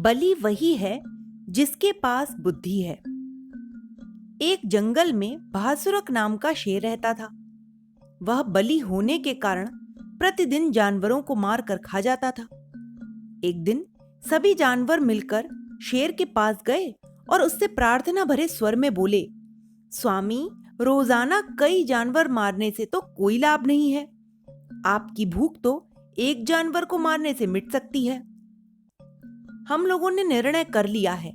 बलि वही है जिसके पास बुद्धि है। एक जंगल में भासुरक नाम का शेर रहता था। वह बलि होने के कारण प्रतिदिन जानवरों को मार कर खा जाता था। एक दिन सभी जानवर मिलकर शेर के पास गए और उससे प्रार्थना भरे स्वर में बोले, स्वामी, रोजाना कई जानवर मारने से तो कोई लाभ नहीं है। आपकी भूख तो एक जानवर को मारने से मिट सकती है। हम लोगों ने निर्णय कर लिया है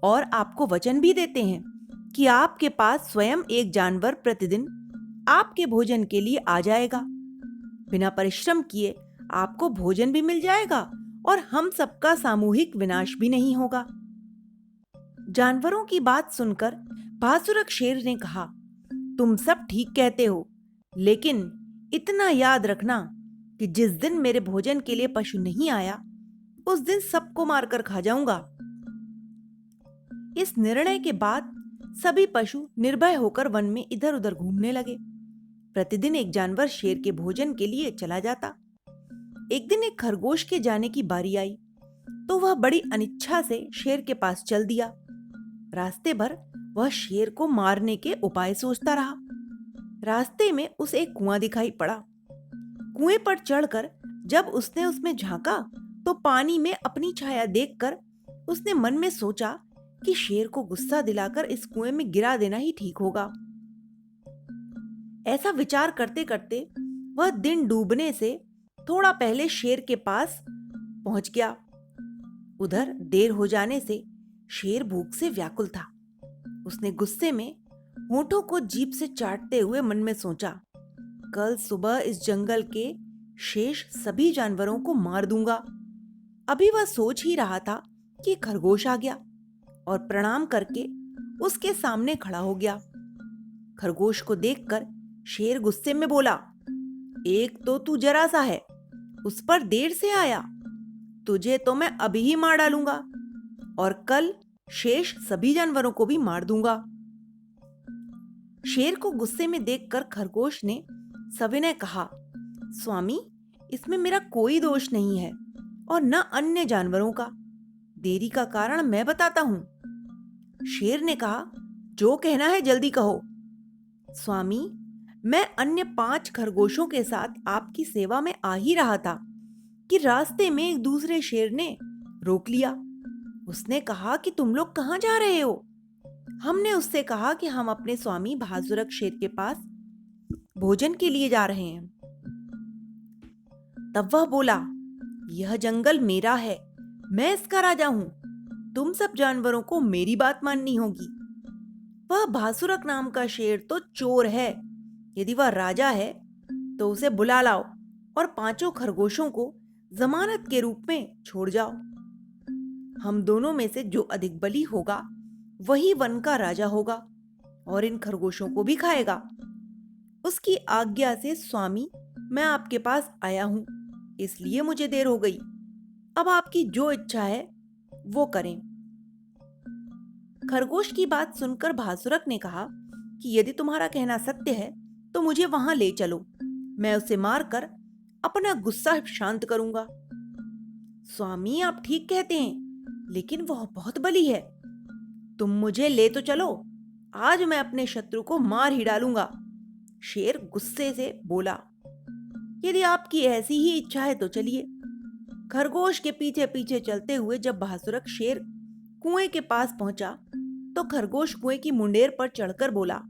और आपको वचन भी देते हैं कि आपके पास स्वयं एक जानवर प्रतिदिन आपके भोजन के लिए आ जाएगा। बिना परिश्रम किए आपको भोजन भी मिल जाएगा और हम सबका सामूहिक विनाश भी नहीं होगा। जानवरों की बात सुनकर भासुरक शेर ने कहा, तुम सब ठीक कहते हो, लेकिन इतना याद रखना कि जिस दिन मेरे भोजन के लिए पशु नहीं आया, उस दिन सबको मारकर खा जाऊंगा। इस निर्णय के बाद सभी पशु निर्भय होकर वन में इधर उधर घूमने लगे। प्रतिदिन एक जानवर शेर के भोजन के लिए चला जाता। एक दिन एक खरगोश के जाने की बारी आई तो वह बड़ी अनिच्छा से शेर के पास चल दिया। रास्ते भर वह शेर को मारने के उपाय सोचता रहा। रास्ते में उसे एक कुआं दिखाई पड़ा। कुएं पर चढ़कर जब उसने उसमें झांका तो पानी में अपनी छाया देखकर उसने मन में सोचा कि शेर को गुस्सा दिलाकर इस कुएं में गिरा देना ही ठीक होगा। ऐसा विचार करते करते वह दिन डूबने से थोड़ा पहले शेर के पास पहुंच गया। उधर देर हो जाने से शेर भूख से व्याकुल था। उसने गुस्से में होठों को जीभ से चाटते हुए मन में सोचा, कल सुबह इस जंगल के शेष सभी जानवरों को मार दूंगा। अभी वह सोच ही रहा था कि खरगोश आ गया और प्रणाम करके उसके सामने खड़ा हो गया। खरगोश को देखकर शेर गुस्से में बोला, एक तो तू जरा सा है, उस पर देर से आया, तुझे तो मैं अभी ही मार डालूंगा और कल शेष सभी जानवरों को भी मार दूंगा। शेर को गुस्से में देखकर खरगोश ने सविनय कहा, स्वामी, इसमें मेरा कोई दोष नहीं है और न अन्य जानवरों का। देरी का कारण मैं बताता हूं। शेर ने कहा, जो कहना है जल्दी कहो। स्वामी, मैं अन्य 5 खरगोशों के साथ आपकी सेवा में आ ही रहा था कि रास्ते में एक दूसरे शेर ने रोक लिया। उसने कहा कि तुम लोग कहां जा रहे हो? हमने उससे कहा कि हम अपने स्वामी भासुरक शेर के पास भोजन के लिए जा रहे हैं। तब वह बोला, यह जंगल मेरा है, मैं इसका राजा हूं, तुम सब जानवरों को मेरी बात माननी होगी। वह भासुरक नाम का शेर तो चोर है। यदि वह राजा है तो उसे बुला लाओ और 5 खरगोशों को जमानत के रूप में छोड़ जाओ। हम दोनों में से जो अधिक बली होगा वही वन का राजा होगा और इन खरगोशों को भी खाएगा। उसकी आज्ञा से स्वामी, मैं आपके पास आया हूं, इसलिए मुझे देर हो गई। अब आपकी जो इच्छा है वो करें। खरगोश की बात सुनकर भासुरक ने कहा कि यदि तुम्हारा कहना सत्य है तो मुझे वहां ले चलो, मैं उसे मारकर अपना गुस्सा शांत करूंगा। स्वामी, आप ठीक कहते हैं, लेकिन वह बहुत बली है। तुम मुझे ले तो चलो, आज मैं अपने शत्रु को मार ही डालूंगा। शेर गुस्से से बोला, यदि आपकी ऐसी ही इच्छा है तो चलिए। खरगोश के पीछे पीछे चलते हुए जब भासुरक शेर कुएं के पास पहुंचा तो खरगोश कुएं की मुंडेर पर चढ़कर बोला,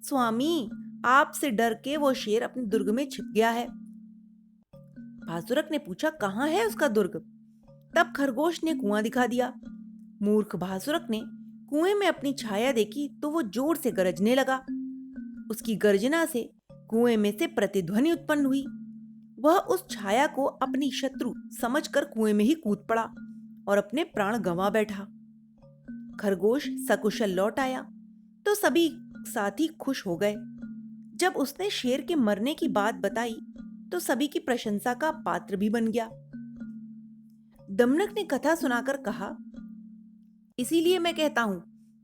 स्वामी, आपसे डर के वो शेर अपने दुर्ग में छिप गया है। भासुरक ने पूछा, कहां है उसका दुर्ग? तब खरगोश ने कुआं दिखा दिया। मूर्ख भासुरक ने कुएं में अपनी छाया देखी तो वो जोर से गरजने लगा। उसकी गर्जना से कुएं में से प्रतिध्वनि उत्पन्न हुई। वह उस छाया को अपनी शत्रु समझकर कुएं में ही कूद पड़ा और अपने प्राण गंवा बैठा। खरगोश सकुशल लौट आया तो सभी साथी खुश हो गए। जब उसने शेर के मरने की बात बताई तो सभी की प्रशंसा का पात्र भी बन गया। दमनक ने कथा सुनाकर कहा, इसीलिए मैं कहता हूं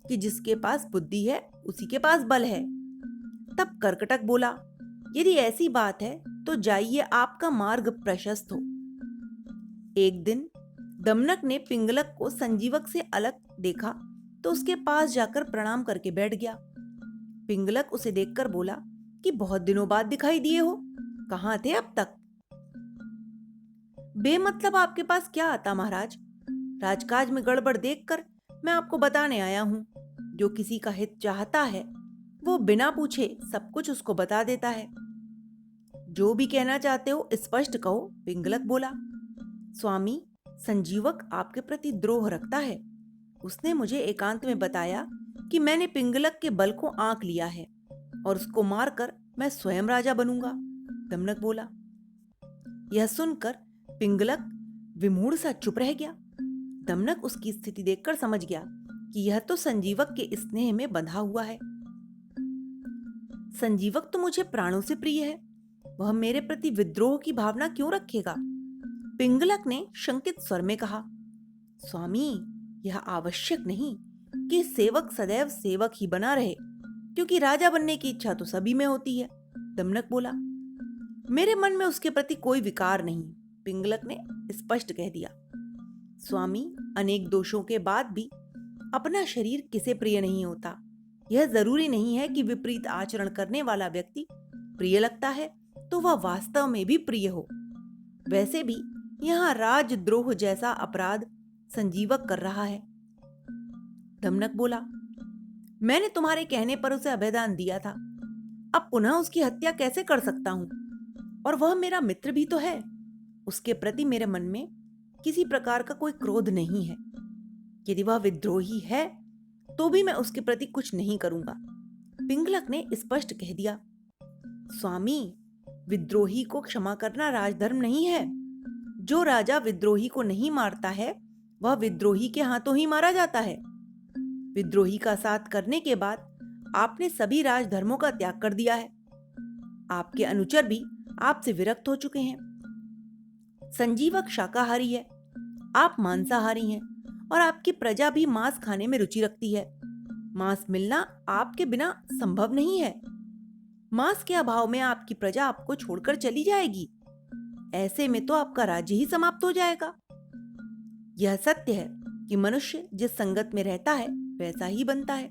कि जिसके पास बुद्धि है उसी के पास बल है। तब कर्कटक बोला, यदि ऐसी बात है तो जाइए, आपका मार्ग प्रशस्त हो। एक दिन दमनक ने पिंगलक को संजीवक से अलग देखा तो उसके पास जाकर प्रणाम करके बैठ गया। पिंगलक उसे देखकर बोला कि बहुत दिनों बाद दिखाई दिए हो, कहाँ थे अब तक? बेमतलब आपके पास क्या आता महाराज? राजकाज में गड़बड़ देखकर मैं आपको बताने आया हूं। जो किसी का हित चाहता है वो बिना पूछे सब कुछ उसको बता देता है। जो भी कहना चाहते हो स्पष्ट कहो, पिंगलक बोला। स्वामी, संजीवक आपके प्रति द्रोह रखता है। उसने मुझे एकांत में बताया कि मैंने पिंगलक के बल को आंक लिया है और उसको मारकर मैं स्वयं राजा बनूंगा, दमनक बोला। यह सुनकर पिंगलक विमूढ़ सा चुप रह गया। दमनक उसकी स्थिति देखकर समझ गया कि यह तो संजीवक के स्नेह में बंधा हुआ है। संजीवक तो मुझे प्राणों से प्रिय है, वह मेरे प्रति विद्रोह की भावना क्यों रखेगा? पिंगलक ने शंकित स्वर में कहा। स्वामी, यह आवश्यक नहीं कि सेवक सदैव सेवक ही बना रहे, क्योंकि राजा बनने की इच्छा तो सभी में होती है, दमनक बोला। मेरे मन में उसके प्रति कोई विकार नहीं, पिंगलक ने स्पष्ट कह दिया। स्वामी, अनेक दोषों के बाद भी अपना शरीर किसे प्रिय नहीं होता। यह जरूरी नहीं है कि विपरीत आचरण करने वाला व्यक्ति प्रिय लगता है तो वह वास्तव में भी प्रिय हो। वैसे भी यहाँ राजद्रोह जैसा अपराध संजीवक कर रहा है, दमनक बोला। मैंने तुम्हारे कहने पर उसे अभयदान दिया था, अब पुनः उसकी हत्या कैसे कर सकता हूं? और वह मेरा मित्र भी तो है। उसके प्रति मेरे मन में किसी प्रकार का कोई क्रोध नहीं है। यदि वह विद्रोही है तो भी मैं उसके प्रति कुछ नहीं करूंगा, पिंगलक ने स्पष्ट कह दिया। स्वामी, विद्रोही को क्षमा करना राजधर्म नहीं है। जो राजा विद्रोही को नहीं मारता है वह विद्रोही के हाथों ही मारा जाता है। विद्रोही का साथ करने के बाद आपने सभी राजधर्मों का त्याग कर दिया है। आपके अनुचर भी आपसे विरक्त हो चुके हैं। संजीवक शाकाहारी है, आप मांसाहारी हैं और आपकी प्रजा भी मांस खाने में रुचि रखती है। मांस मिलना आपके बिना संभव नहीं है। मांस के अभाव में आपकी प्रजा आपको छोड़कर चली जाएगी। ऐसे में तो आपका राज्य ही समाप्त हो जाएगा। यह सत्य है कि मनुष्य जिस संगत में रहता है वैसा ही बनता है।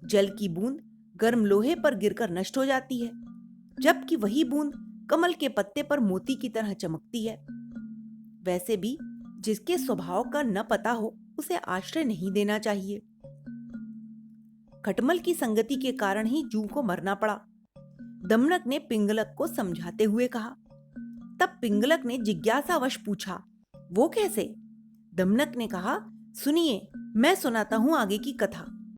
जल की बूंद गर्म लोहे पर गिरकर नष्ट हो जाती है, जबकि वही बूंद कमल के पत्ते पर मोती की तरह चमकती है। वैसे भी जिसके स्वभाव का न पता हो उसे आश्रय नहीं देना चाहिए। खटमल की संगति के कारण ही जूं को मरना पड़ा, दमनक ने पिंगलक को समझाते हुए कहा। तब पिंगलक ने जिज्ञासावश पूछा, वो कैसे? दमनक ने कहा, सुनिए, मैं सुनाता हूं आगे की कथा।